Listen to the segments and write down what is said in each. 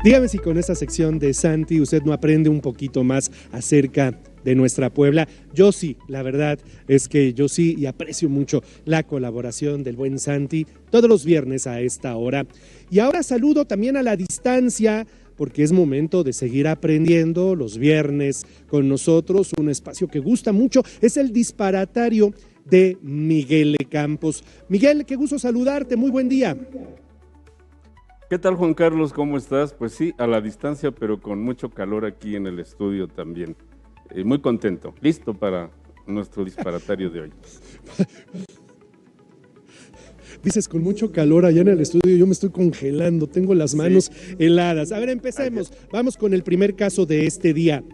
Dígame si con esta sección de Santi usted no aprende un poquito más acerca de nuestra Puebla. Yo sí, la verdad es que yo sí, y aprecio mucho la colaboración del buen Santi todos los viernes a esta hora. Y ahora saludo también a la distancia, porque es momento de seguir aprendiendo los viernes con nosotros. Un espacio que gusta mucho es el Disparatario de Miguel Campos. Miguel, qué gusto saludarte, muy buen día. ¿Qué tal, Juan Carlos? ¿Cómo estás? Pues sí, a la distancia, pero con mucho calor aquí en el estudio también. Muy contento, listo para nuestro disparatario de hoy. Dices con mucho calor allá en el estudio, yo me estoy congelando, tengo las manos heladas. A ver, empecemos. Vamos con el primer caso de este día.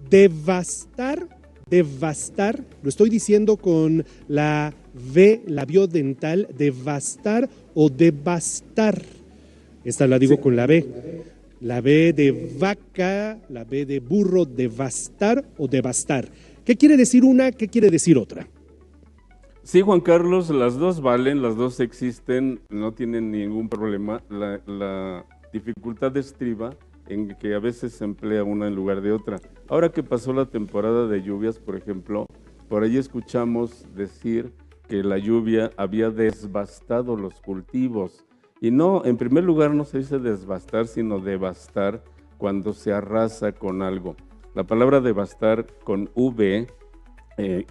Devastar, lo estoy diciendo con la V, la biodental, devastar o devastar. Esta la digo con la B. La B de vaca, la B de burro, devastar o devastar. ¿Qué quiere decir una? ¿Qué quiere decir otra? Sí, Juan Carlos, las dos valen, las dos existen, no tienen ningún problema. La dificultad estriba en que a veces se emplea una en lugar de otra. Ahora que pasó la temporada de lluvias, por ejemplo, por ahí escuchamos decir que la lluvia había devastado los cultivos. Y no, en primer lugar no se dice desbastar, sino devastar cuando se arrasa con algo. La palabra devastar con V,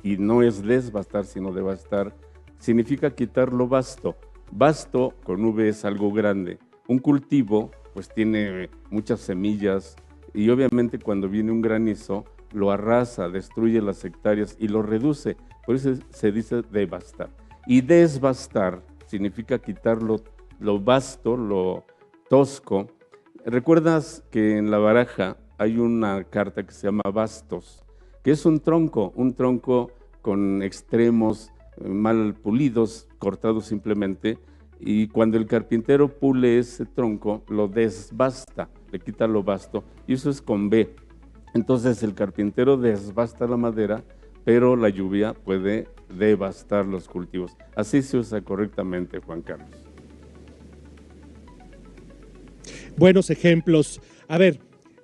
y no es desbastar, sino devastar, significa quitar lo vasto. Vasto con V es algo grande. Un cultivo pues tiene muchas semillas y obviamente cuando viene un granizo lo arrasa, destruye las hectáreas y lo reduce. Por eso se dice devastar. Y desbastar significa quitarlo lo vasto, lo tosco. ¿Recuerdas que en la baraja hay una carta que se llama bastos, que es un tronco con extremos mal pulidos, cortados simplemente, y cuando el carpintero pule ese tronco, lo desbasta, le quita lo vasto, y eso es con B. Entonces el carpintero desbasta la madera, pero la lluvia puede devastar los cultivos. Así se usa correctamente, Juan Carlos. Buenos ejemplos. A ver,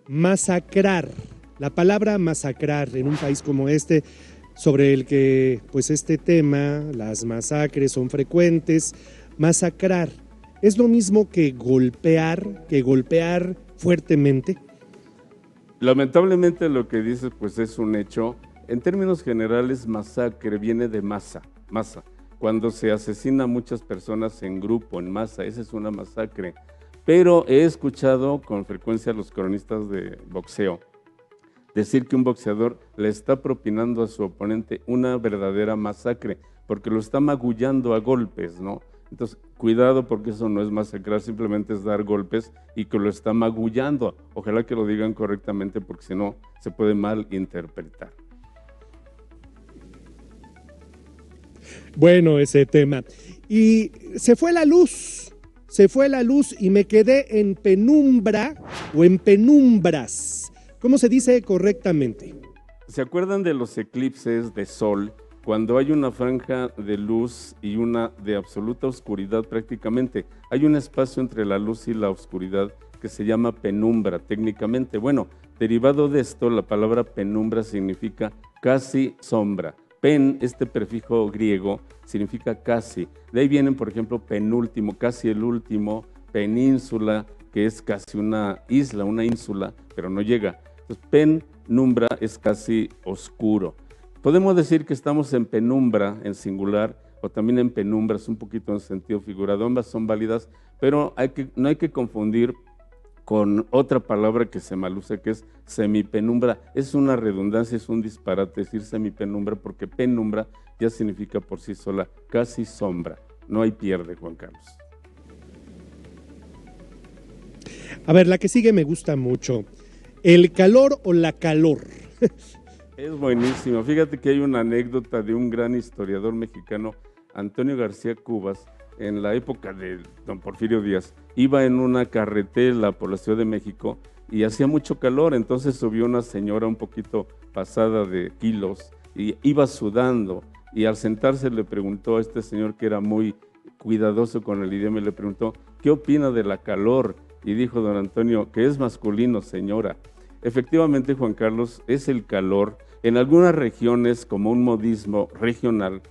masacrar. La palabra masacrar en un país como este, sobre el que pues este tema, las masacres son frecuentes. Masacrar, ¿es lo mismo que golpear fuertemente? Lamentablemente lo que dices pues es un hecho. En términos generales, masacre viene de masa. Cuando se asesina a muchas personas en grupo, en masa, esa es una masacre. Pero he escuchado con frecuencia a los cronistas de boxeo decir que un boxeador le está propinando a su oponente una verdadera masacre, porque lo está magullando a golpes, ¿no? Entonces, cuidado porque eso no es masacrar, simplemente es dar golpes y que lo está magullando. Ojalá que lo digan correctamente porque si no, se puede mal interpretar. Bueno, ese tema. Y se fue la luz y me quedé en penumbra o en penumbras. ¿Cómo se dice correctamente? ¿Se acuerdan de los eclipses de sol? Cuando hay una franja de luz y una de absoluta oscuridad prácticamente. Hay un espacio entre la luz y la oscuridad que se llama penumbra técnicamente. Bueno, derivado de esto, la palabra penumbra significa casi sombra. Pen, este prefijo griego, significa casi. De ahí vienen, por ejemplo, penúltimo, casi el último, península, que es casi una isla, una ínsula, pero no llega. Entonces, penumbra es casi oscuro. Podemos decir que estamos en penumbra, en singular, o también en penumbras, un poquito en sentido figurado. Ambas son válidas, pero no hay que confundir con otra palabra que se mal usa, que es semipenumbra. Es una redundancia, es un disparate decir semipenumbra, porque penumbra ya significa por sí sola casi sombra. No hay pierde, Juan Carlos. A ver, la que sigue me gusta mucho. ¿El calor o la calor? Es buenísimo. Fíjate que hay una anécdota de un gran historiador mexicano, Antonio García Cubas, en la época de don Porfirio Díaz. Iba en una carretela por la Ciudad de México y hacía mucho calor, entonces subió una señora un poquito pasada de kilos y iba sudando, y al sentarse le preguntó a este señor, que era muy cuidadoso con el idioma y le preguntó, ¿qué opina de la calor? Y dijo don Antonio, que es masculino, señora. Efectivamente, Juan Carlos, es el calor. En algunas regiones, como un modismo regional,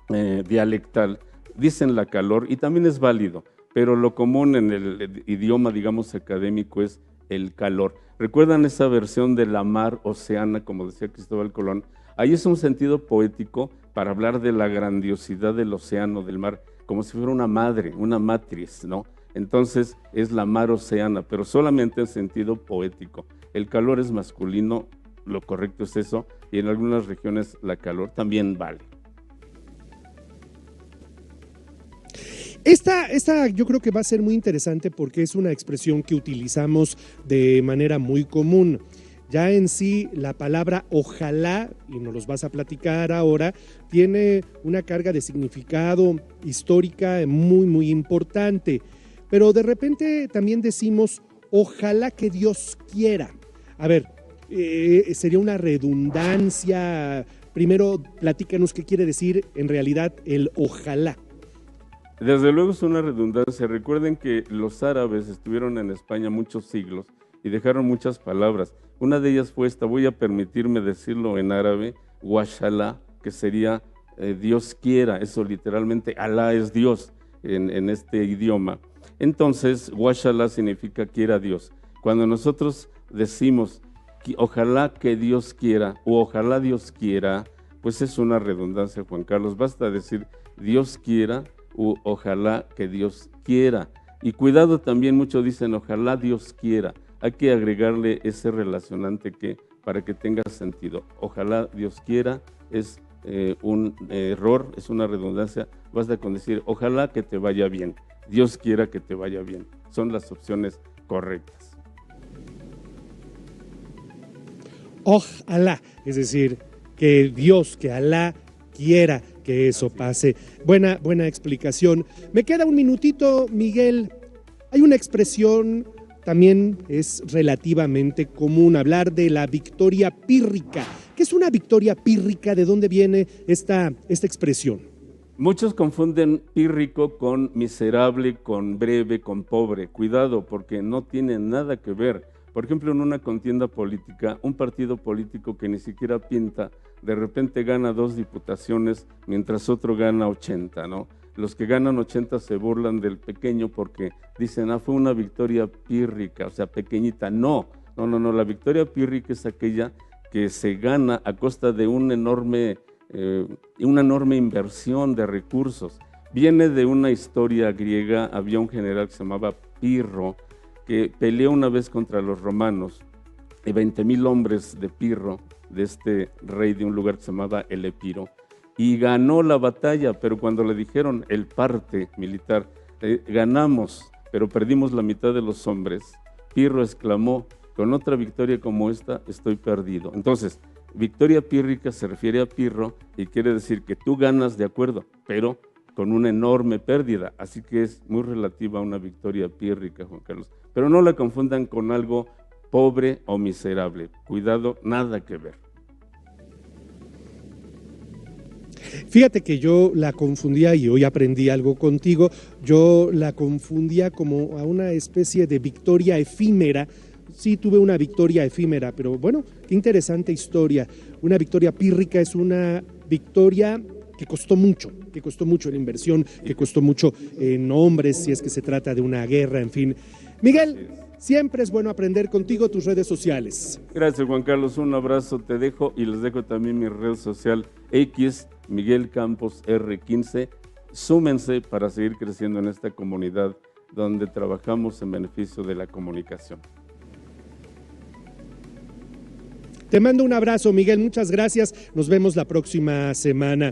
dialectal, dicen la calor y también es válido, pero lo común en el idioma, digamos, académico es el calor. ¿Recuerdan esa versión de la mar oceana, como decía Cristóbal Colón? Ahí es un sentido poético para hablar de la grandiosidad del océano, del mar, como si fuera una madre, una matriz, ¿no? Entonces es la mar oceana, pero solamente en sentido poético. El calor es masculino, lo correcto es eso, y en algunas regiones la calor también vale. Esta yo creo que va a ser muy interesante porque es una expresión que utilizamos de manera muy común. Ya en sí la palabra ojalá, y nos los vas a platicar ahora, tiene una carga de significado histórica muy, muy importante. Pero de repente también decimos ojalá que Dios quiera. A ver, sería una redundancia. Primero platícanos qué quiere decir en realidad el ojalá. Desde luego es una redundancia. Recuerden que los árabes estuvieron en España muchos siglos y dejaron muchas palabras. Una de ellas fue esta, voy a permitirme decirlo en árabe, washallah, que sería Dios quiera. Eso literalmente, Alá es Dios en este idioma. Entonces, washallah significa quiera Dios. Cuando nosotros decimos ojalá que Dios quiera o ojalá Dios quiera, pues es una redundancia, Juan Carlos. Basta decir Dios quiera o ojalá que Dios quiera. Y cuidado también, muchos dicen ojalá Dios quiera. Hay que agregarle ese relacionante que para que tenga sentido. Ojalá Dios quiera es un error, es una redundancia. Basta con decir ojalá que te vaya bien. Dios quiera que te vaya bien. Son las opciones correctas. Ojalá, es decir, que Dios, que Alá quiera que eso pase. Buena explicación. Me queda un minutito, Miguel. Hay una expresión, también es relativamente común, hablar de la victoria pírrica. ¿Qué es una victoria pírrica? ¿De dónde viene esta expresión? Muchos confunden pírrico con miserable, con breve, con pobre. Cuidado, porque no tiene nada que ver. Por ejemplo, en una contienda política, un partido político que ni siquiera pinta, de repente gana 2 diputaciones, mientras otro gana 80, ¿no? Los que ganan 80 se burlan del pequeño porque dicen, fue una victoria pírrica, o sea, pequeñita. No, la victoria pírrica es aquella que se gana a costa de una enorme inversión de recursos. Viene de una historia griega, había un general que se llamaba Pirro, que peleó una vez contra los romanos, y 20,000 hombres de Pirro, de este rey de un lugar que se llamaba el Epiro, y ganó la batalla, pero cuando le dijeron el parte militar, ganamos, pero perdimos la mitad de los hombres, Pirro exclamó, con otra victoria como esta estoy perdido. Entonces, victoria pírrica se refiere a Pirro y quiere decir que tú ganas de acuerdo, pero con una enorme pérdida, así que es muy relativa a una victoria pírrica, Juan Carlos. Pero no la confundan con algo pobre o miserable. Cuidado, nada que ver. Fíjate que yo la confundía, y hoy aprendí algo contigo, yo la confundía como a una especie de victoria efímera. Sí, tuve una victoria efímera, pero bueno, qué interesante historia. Una victoria pírrica es una victoria que costó mucho la inversión, que costó mucho en hombres, si es que se trata de una guerra, en fin. Miguel, siempre es bueno aprender contigo, tus redes sociales. Gracias, Juan Carlos, un abrazo te dejo y les dejo también mi red social X, Miguel Campos R15. Súmense para seguir creciendo en esta comunidad donde trabajamos en beneficio de la comunicación. Te mando un abrazo, Miguel, muchas gracias. Nos vemos la próxima semana.